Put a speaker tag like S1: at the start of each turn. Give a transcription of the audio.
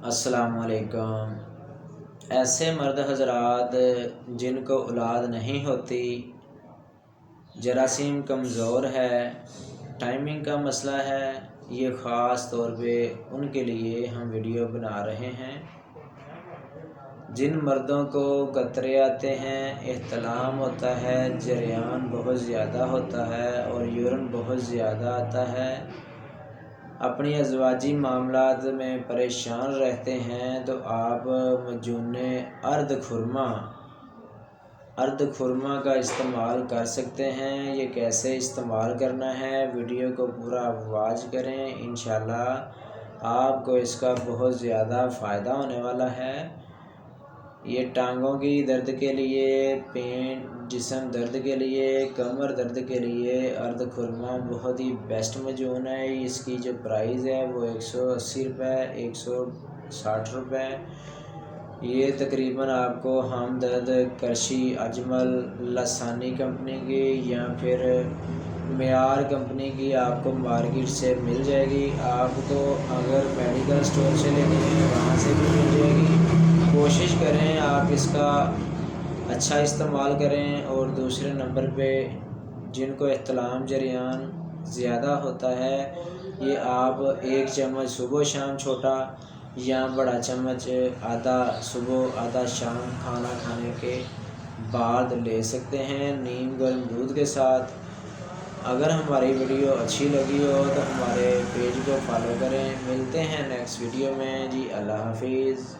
S1: السلام علیکم۔ ایسے مرد حضرات جن کو اولاد نہیں ہوتی، جراثیم کمزور ہے، ٹائمنگ کا مسئلہ ہے، یہ خاص طور پہ ان کے لیے ہم ویڈیو بنا رہے ہیں۔ جن مردوں کو قطرے آتے ہیں، احتلام ہوتا ہے، جریان بہت زیادہ ہوتا ہے اور یورین بہت زیادہ آتا ہے، اپنی ازواجی معاملات میں پریشان رہتے ہیں، تو آپ مجون ارد خرما کا استعمال کر سکتے ہیں۔ یہ کیسے استعمال کرنا ہے، ویڈیو کو پورا واچ کریں، انشاءاللہ آپ کو اس کا بہت زیادہ فائدہ ہونے والا ہے۔ یہ ٹانگوں کی درد کے لیے، جسم درد کے لیے، کمر درد کے لیے ارد خرما بہت ہی بیسٹ مجون ہے۔ اس کی جو پرائز ہے وہ 180 روپے، 160 روپے۔ یہ تقریباً آپ کو ہمدرد، کرشی، اجمل، لسانی کمپنی کی یا پھر معیار کمپنی کی آپ کو مارکیٹ سے مل جائے گی۔ آپ کو اگر میڈیکل اسٹور سے لینی ہے وہاں سے بھی مل جائے گی۔ کوشش کریں آپ اس کا اچھا استعمال کریں۔ اور دوسرے نمبر پہ جن کو احتلام جریان زیادہ ہوتا ہے، یہ آپ 1 چمچ صبح شام چھوٹا یا بڑا چمچ آدھا صبح آدھا شام کھانا کھانے کے بعد لے سکتے ہیں، نیم گرم دودھ کے ساتھ۔ اگر ہماری ویڈیو اچھی لگی ہو تو ہمارے پیج کو فالو کریں۔ ملتے ہیں نیکسٹ ویڈیو میں جی، اللہ حافظ۔